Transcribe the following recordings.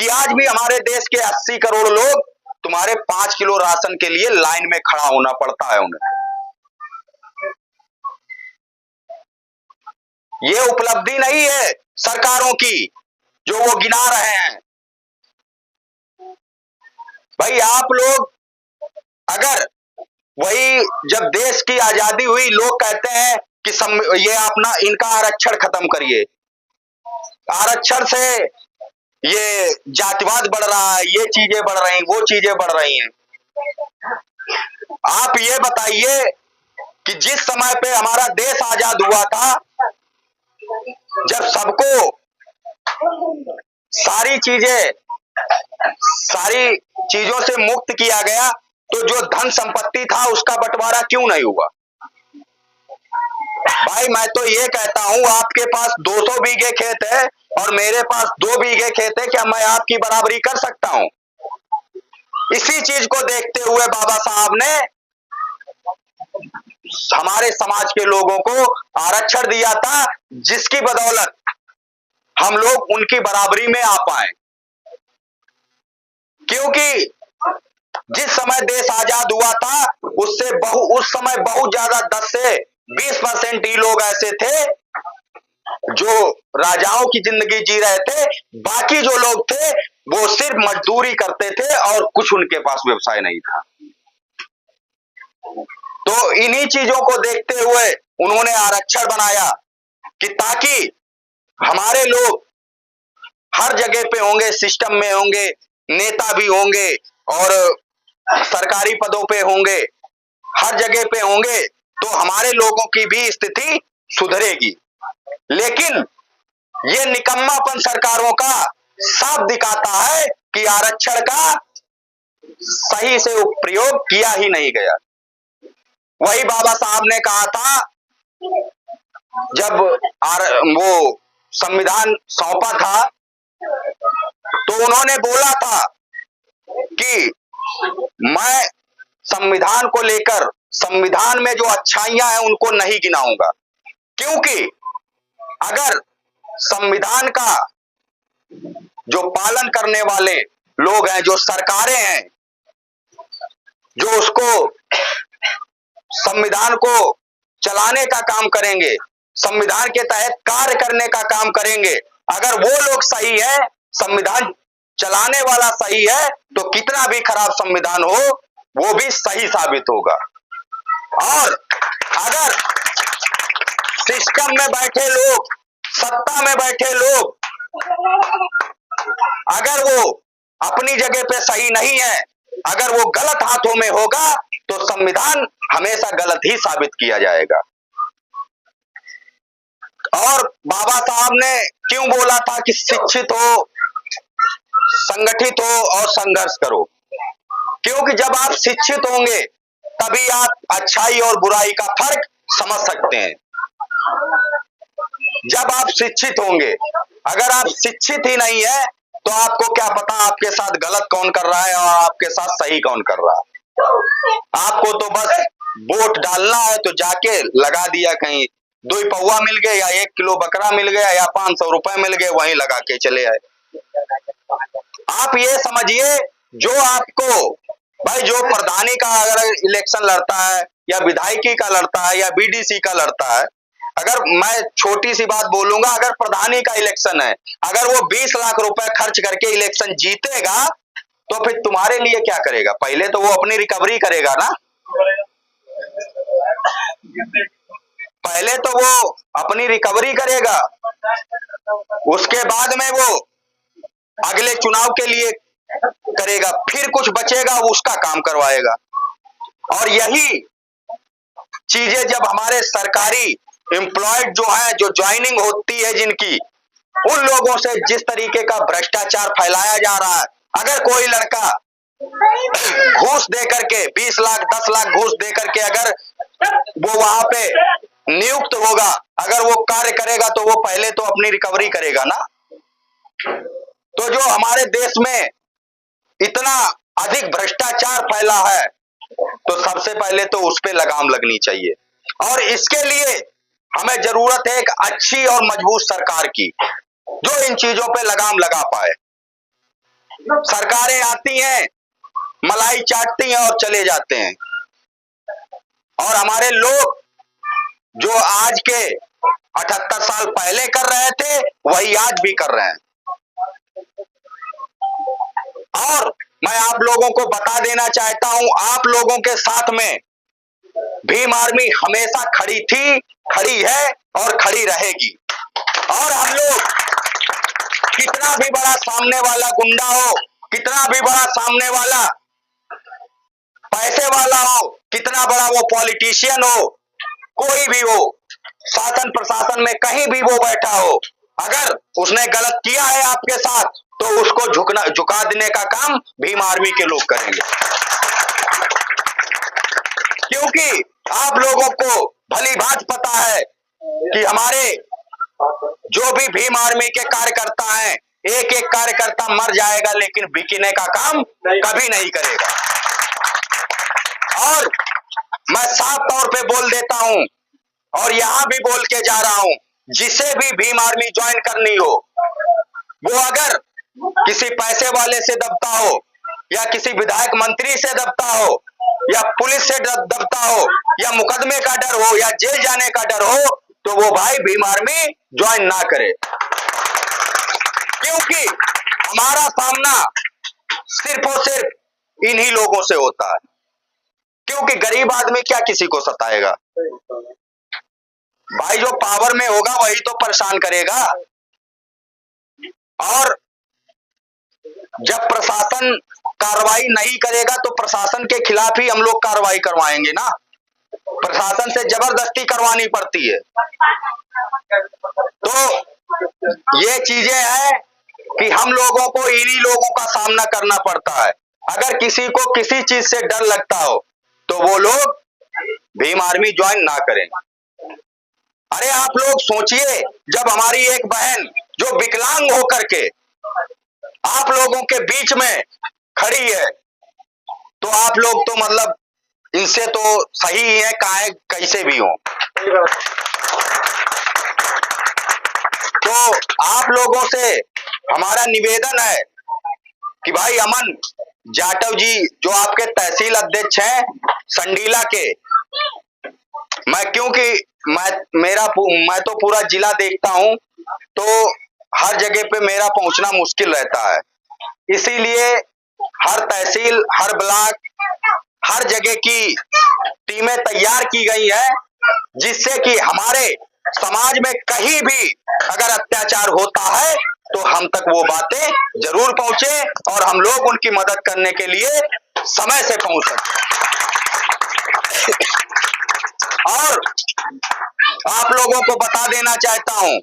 कि आज भी हमारे देश के 80 करोड़ लोग तुम्हारे 5 किलो राशन के लिए लाइन में खड़ा होना पड़ता है उन्हें। ये उपलब्धि नहीं है सरकारों की जो वो गिना रहे हैं। भाई आप लोग अगर वही जब देश की आजादी हुई लोग कहते हैं कि ये अपना इनका आरक्षण खत्म करिए, आरक्षण से ये जातिवाद बढ़ रहा है, ये चीजें बढ़ रही, वो चीजें बढ़ रही हैं। आप ये बताइए कि जिस समय पे हमारा देश आजाद हुआ था, जब सबको सारी चीजों से मुक्त किया गया, तो जो धन संपत्ति था उसका बंटवारा क्यों नहीं हुआ? भाई मैं तो ये कहता हूं, आपके पास 200 बीघे खेत है और मेरे पास 2 बीघे खेत है, क्या मैं आपकी बराबरी कर सकता हूं? इसी चीज को देखते हुए बाबा साहब ने हमारे समाज के लोगों को आरक्षण दिया था, जिसकी बदौलत हम लोग उनकी बराबरी में आ पाए। क्योंकि जिस समय देश आजाद हुआ था उस समय बहुत ज्यादा 10 से 20% ही लोग ऐसे थे जो राजाओं की जिंदगी जी रहे थे। बाकी जो लोग थे वो सिर्फ मजदूरी करते थे और कुछ उनके पास व्यवसाय नहीं था। तो इन्हीं चीजों को देखते हुए उन्होंने आरक्षण बनाया कि ताकि हमारे लोग हर जगह पे होंगे, सिस्टम में होंगे, नेता भी होंगे और सरकारी पदों पे होंगे, हर जगह पे होंगे, तो हमारे लोगों की भी स्थिति सुधरेगी। लेकिन ये निकम्मापन सरकारों का साफ दिखाता है कि आरक्षण का सही से प्रयोग किया ही नहीं गया। वही बाबा साहब ने कहा था, जब वो संविधान सौंपा था तो उन्होंने बोला था कि मैं संविधान को लेकर, संविधान में जो अच्छाइयां हैं उनको नहीं गिनाऊंगा, क्योंकि अगर संविधान का जो पालन करने वाले लोग हैं, जो सरकारें हैं, जो उसको संविधान को चलाने का काम करेंगे, संविधान के तहत कार्य करने का काम करेंगे, अगर वो लोग सही है, संविधान चलाने वाला सही है, तो कितना भी खराब संविधान हो वो भी सही साबित होगा। और अगर सिस्टम में बैठे लोग, सत्ता में बैठे लोग, अगर वो अपनी जगह पे सही नहीं है, अगर वो गलत हाथों में होगा, तो संविधान हमेशा गलत ही साबित किया जाएगा। और बाबा साहब ने क्यों बोला था कि शिक्षित हो, संगठित हो और संघर्ष करो? क्योंकि जब आप शिक्षित होंगे तभी आप अच्छाई और बुराई का फर्क समझ सकते हैं। जब आप शिक्षित होंगे, अगर आप शिक्षित ही नहीं है तो आपको क्या पता आपके साथ गलत कौन कर रहा है और आपके साथ सही कौन कर रहा है। आपको तो बस वोट डालना है तो जाके लगा दिया, कहीं 2 पौवा मिल गए या 1 किलो बकरा मिल गया या 500 रुपए मिल गए, वहीं लगा के चले आए। आप ये समझिए, जो आपको भाई जो प्रधानी का अगर इलेक्शन लड़ता है या विधायकी का लड़ता है या बीडीसी का लड़ता है, अगर मैं छोटी सी बात बोलूंगा, अगर प्रधानी का इलेक्शन है, अगर वो 20 लाख रुपए खर्च करके इलेक्शन जीतेगा तो फिर तुम्हारे लिए क्या करेगा? पहले तो वो अपनी रिकवरी करेगा ना, पहले तो वो अपनी रिकवरी करेगा, उसके बाद में वो अगले चुनाव के लिए करेगा, फिर कुछ बचेगा उसका काम करवाएगा। और यही चीजें जब हमारे सरकारी एम्प्लॉयड जो है, जो ज्वाइनिंग होती है जिनकी, उन लोगों से जिस तरीके का भ्रष्टाचार फैलाया जा रहा है, अगर कोई लड़का घूस दे करके 20 लाख 10 लाख घूस दे करके अगर वो वहां पे नियुक्त होगा, अगर वो कार्य करेगा तो वो पहले तो अपनी रिकवरी करेगा ना। तो जो हमारे देश में इतना अधिक भ्रष्टाचार फैला है, तो सबसे पहले तो उस पे लगाम लगनी चाहिए। और इसके लिए हमें जरूरत है एक अच्छी और मजबूत सरकार की, जो इन चीजों पे लगाम लगा पाए। सरकारें आती हैं, मलाई चाटती हैं और चले जाते हैं। और हमारे लोग जो आज के 78 साल पहले कर रहे थे वही आज भी कर रहे हैं। और मैं आप लोगों को बता देना चाहता हूं, आप लोगों के साथ में भीम आर्मी हमेशा खड़ी थी, खड़ी है और खड़ी रहेगी। और हम लोग कितना भी बड़ा सामने वाला गुंडा हो, कितना भी बड़ा सामने वाला पैसे वाला हो, कितना बड़ा वो पॉलिटिशियन हो, कोई भी हो, शासन प्रशासन में कहीं भी वो बैठा हो, अगर उसने गलत किया है आपके साथ तो उसको झुका देने का काम भीम आर्मी के लोग करेंगे। क्योंकि आप लोगों को भली भांति पता है कि हमारे जो भी भीम आर्मी के कार्यकर्ता हैं, एक एक कार्यकर्ता मर जाएगा लेकिन बिकने का काम कभी नहीं करेगा। और मैं साफ तौर पे बोल देता हूं और यहां भी बोल के जा रहा हूं, जिसे भी भीम आर्मी ज्वाइन करनी हो, वो अगर किसी पैसे वाले से दबता हो या किसी विधायक मंत्री से दबता हो या पुलिस से दबता हो या मुकदमे का डर हो या जेल जाने का डर हो, तो वो भाई भीम आर्मी ज्वाइन ना करे। क्योंकि हमारा सामना सिर्फ और सिर्फ इन्हीं लोगों से होता है। क्योंकि गरीब आदमी क्या किसी को सताएगा भाई, जो पावर में होगा वही तो परेशान करेगा। और जब प्रशासन कार्रवाई नहीं करेगा तो प्रशासन के खिलाफ ही हम लोग कार्रवाई करवाएंगे ना, प्रशासन से जबरदस्ती करवानी पड़ती है। तो ये चीजें हैं कि हम लोगों को इन्हीं लोगों का सामना करना पड़ता है। अगर किसी को किसी चीज से डर लगता हो तो वो लोग भीम आर्मी ज्वाइन ना करें। अरे आप लोग सोचिए, जब हमारी एक बहन जो विकलांग होकर के आप लोगों के बीच में खड़ी है, तो आप लोग तो मतलब इनसे तो सही ही है, काहे कैसे भी हो। तो आप लोगों से हमारा निवेदन है कि भाई अमन जाटव जी जो आपके तहसील अध्यक्ष हैं संडीला के, क्योंकि मैं तो पूरा जिला देखता हूं, तो हर जगह पे मेरा पहुंचना मुश्किल रहता है। इसीलिए हर तहसील, हर ब्लॉक, हर जगह की टीमें तैयार की गई है, जिससे कि हमारे समाज में कहीं भी अगर अत्याचार होता है तो हम तक वो बातें जरूर पहुंचे और हम लोग उनकी मदद करने के लिए समय से पहुंच सके। और आप लोगों को बता देना चाहता हूं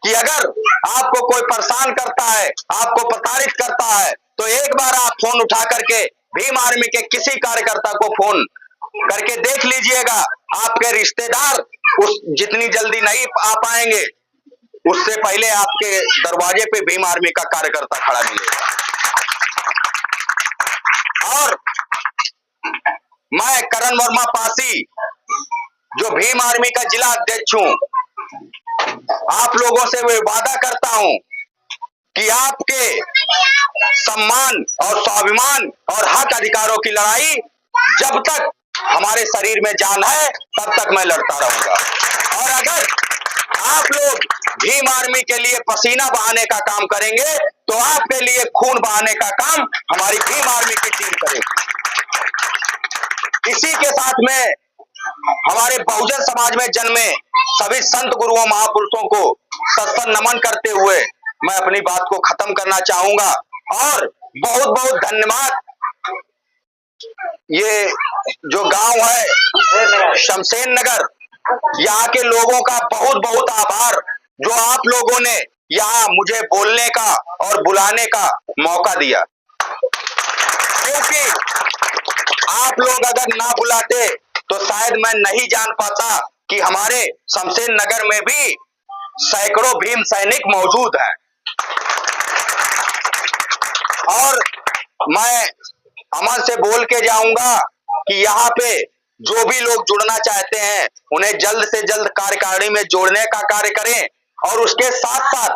कि अगर आपको कोई परेशान करता है, आपको प्रताड़ित करता है, तो एक बार आप फोन उठा करके भीम आर्मी के किसी कार्यकर्ता को फोन करके देख लीजिएगा। आपके रिश्तेदार उस जितनी जल्दी नहीं आ पाएंगे, उससे पहले आपके दरवाजे पे भीम आर्मी का कार्यकर्ता खड़ा मिलेगा। और मैं करण वर्मा पासी जो भीम आर्मी का जिला अध्यक्ष हूं, आप लोगों से मैं वादा करता हूं कि आपके सम्मान और स्वाभिमान और हक अधिकारों की लड़ाई जब तक हमारे शरीर में जान है तब तक मैं लड़ता रहूंगा। और अगर आप लोग भीम आर्मी के लिए पसीना बहाने का काम करेंगे तो आपके लिए खून बहाने का काम हमारी भीम आर्मी की टीम करेगी। इसी के साथ में हमारे बहुजन समाज में जन्मे सभी संत गुरुओं महापुरुषों को सत्संग नमन करते हुए मैं अपनी बात को खत्म करना चाहूंगा। और बहुत बहुत धन्यवाद। ये जो गांव है शमशेर नगर, यहाँ के लोगों का बहुत बहुत आभार जो आप लोगों ने यहाँ मुझे बोलने का और बुलाने का मौका दिया। क्योंकि आप लोग अगर ना बुलाते तो शायद मैं नहीं जान पाता कि हमारे शमशेर नगर में भी सैकड़ों भीम सैनिक मौजूद हैं। और मैं अमन से बोल के जाऊंगा कि यहाँ पे जो भी लोग जुड़ना चाहते हैं उन्हें जल्द से जल्द कार्यकारिणी में जोड़ने का कार्य करें। और उसके साथ साथ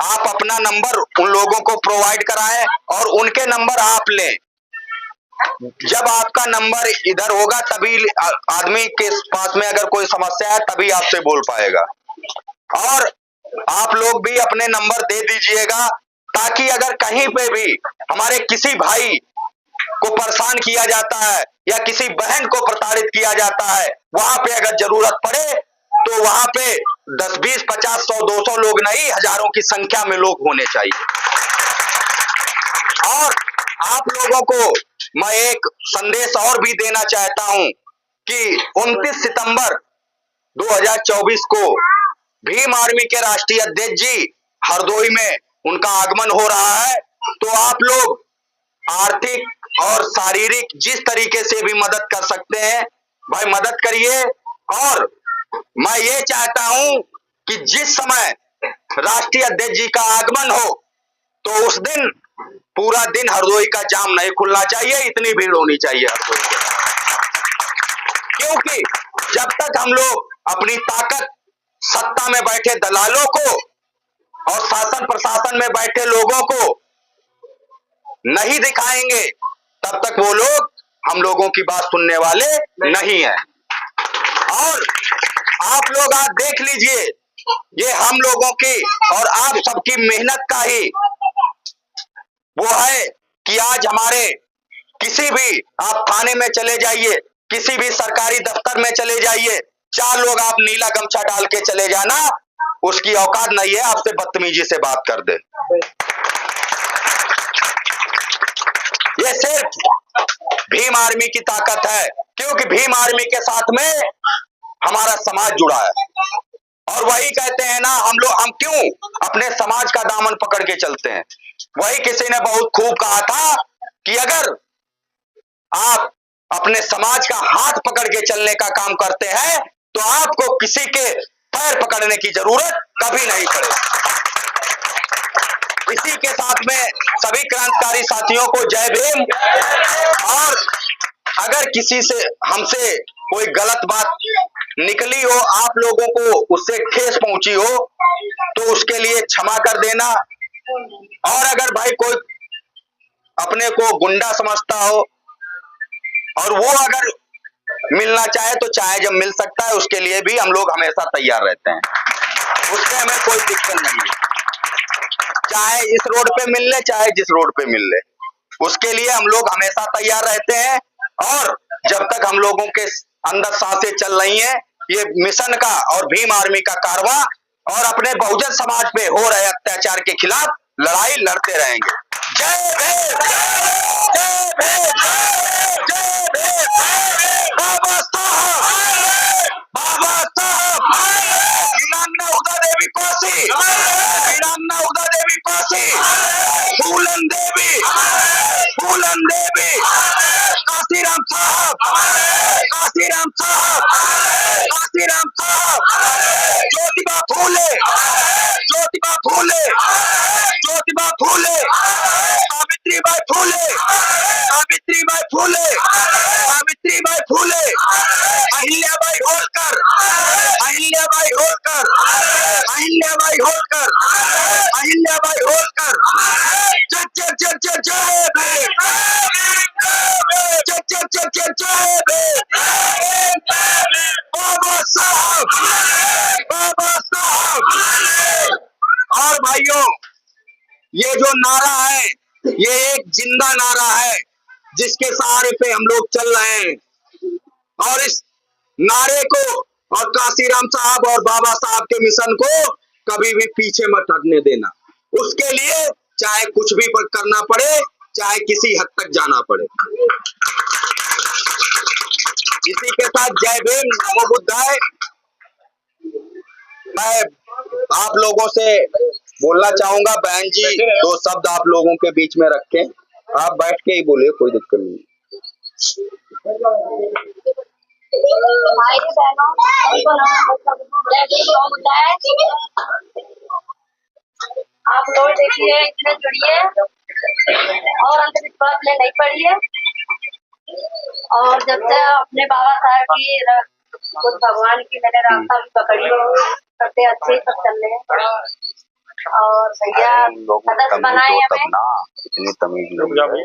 आप अपना नंबर उन लोगों को प्रोवाइड कराएं और उनके नंबर आप लें। जब आपका नंबर इधर होगा तभी आदमी के पास में अगर कोई समस्या है तभी आपसे बोल पाएगा। और आप लोग भी अपने नंबर दे दीजिएगा ताकि अगर कहीं पे भी हमारे किसी भाई को परेशान किया जाता है या किसी बहन को प्रताड़ित किया जाता है, वहां पे अगर जरूरत पड़े तो वहां पे 10, 20, 50, 100, 200 लोग नहीं, हजारों की संख्या में लोग होने चाहिए। और आप लोगों को मैं एक संदेश और भी देना चाहता हूं कि 29 सितंबर 2024 को भीम आर्मी के राष्ट्रीय अध्यक्ष जी हरदोई में उनका आगमन हो रहा है। तो आप लोग आर्थिक और शारीरिक जिस तरीके से भी मदद कर सकते हैं भाई मदद करिए। और मैं ये चाहता हूं कि जिस समय राष्ट्रीय अध्यक्ष जी का आगमन हो तो उस दिन पूरा दिन हरदोई का जाम नहीं खुलना चाहिए, इतनी भीड़ होनी चाहिए हरदोई में। क्योंकि जब तक हम लोग अपनी ताकत सत्ता में बैठे दलालों को और शासन प्रशासन में बैठे लोगों को नहीं दिखाएंगे तब तक वो लोग हम लोगों की बात सुनने वाले नहीं है। और आप लोग आज देख लीजिए, ये हम लोगों की और आप सबकी मेहनत का ही वो है कि आज हमारे किसी भी आप थाने में चले जाइए, किसी भी सरकारी दफ्तर में चले जाइए, 4 लोग आप नीला गमछा डाल के चले जाना, उसकी औकात नहीं है आपसे बदतमीजी से बात कर दे। ये सिर्फ भीम आर्मी की ताकत है, क्योंकि भीम आर्मी के साथ में हमारा समाज जुड़ा है। और वही कहते हैं ना, हम क्यों अपने समाज का दामन पकड़ के चलते हैं। वही किसी ने बहुत खूब कहा था कि अगर आप अपने समाज का हाथ पकड़ के चलने का काम करते हैं तो आपको किसी के पैर पकड़ने की जरूरत कभी नहीं पड़ेगी। इसी के साथ में सभी क्रांतिकारी साथियों को जय भीम। और अगर किसी से हमसे कोई गलत बात निकली हो, आप लोगों को उससे ठेस पहुंची हो, तो उसके लिए क्षमा कर देना। और अगर भाई कोई अपने को गुंडा समझता हो और वो अगर मिलना चाहे तो चाहे जब मिल सकता है, उसके लिए भी हम लोग हमेशा तैयार रहते हैं, उससे हमें कोई दिक्कत नहीं है। चाहे इस रोड पे मिल ले, चाहे जिस रोड पे मिल ले, उसके लिए हम लोग हमेशा तैयार रहते हैं। और जब तक हम लोगों के अंदर सांसें चल रही हैं, ये मिशन का और भीम आर्मी का कारवां और अपने बहुजन समाज पे हो रहे अत्याचार के खिलाफ लड़ाई लड़ते रहेंगे। जय भीम, जय भीम, जय भीम। बाबा साहब, बाबा साहब, वीरांगना उदा देवी पासी, वीरांगना उदा देवी पासी, फूलन देवी, फूलन देवी, काशीराम साहब, काशीराम साहब, काशीराम साहब, ज्योतिबा फूले, ज्योतिबा फूले, ज्योतिबा फूले, सावित्रीबाई फूले, सावित्रीबाई फूले, सावित्रीबाई फूले, अहिल्याबाई होलकर, अहिल्याबाई होलकर, अहिल्याबाई होलकर, अहिल्याबाई होलकर। जय जय जय जय जय भीम, जय जय जय जय जय भीम। बाबा साहब, बाबा साहब। और भाइयों, ये जो नारा है ये एक जिंदा नारा है जिसके सहारे पे हम लोग चल रहे हैं। और इस नारे को और काशीराम साहब और बाबा साहब के मिशन को कभी भी पीछे मत हटने देना। उसके लिए चाहे कुछ भी करना पड़े, चाहे किसी हद तक जाना पड़े। इसी के साथ जय भीम, नमो बुद्धाय। मैं आप लोगों से बोलना चाहूंगा, बहन जी 2 शब्द आप लोगों के बीच में रखें। आप बैठ के ही बोलिए, कोई दिक्कत नहीं। भाई आप लोग देखिए, इसमें जुड़िए और अंधविश्वास में नहीं पड़िए। और जब से अपने बाबा साहब की खुद भगवान की मैंने रास्ता भी पकड़ी, सबसे अच्छे सब चल रहे हैं। और भैया लोगों को सदस्य तमीज बनाए हो तब हमें। ना, इतनी तमीज नहीं है।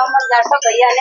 अमन जाटव भैया ने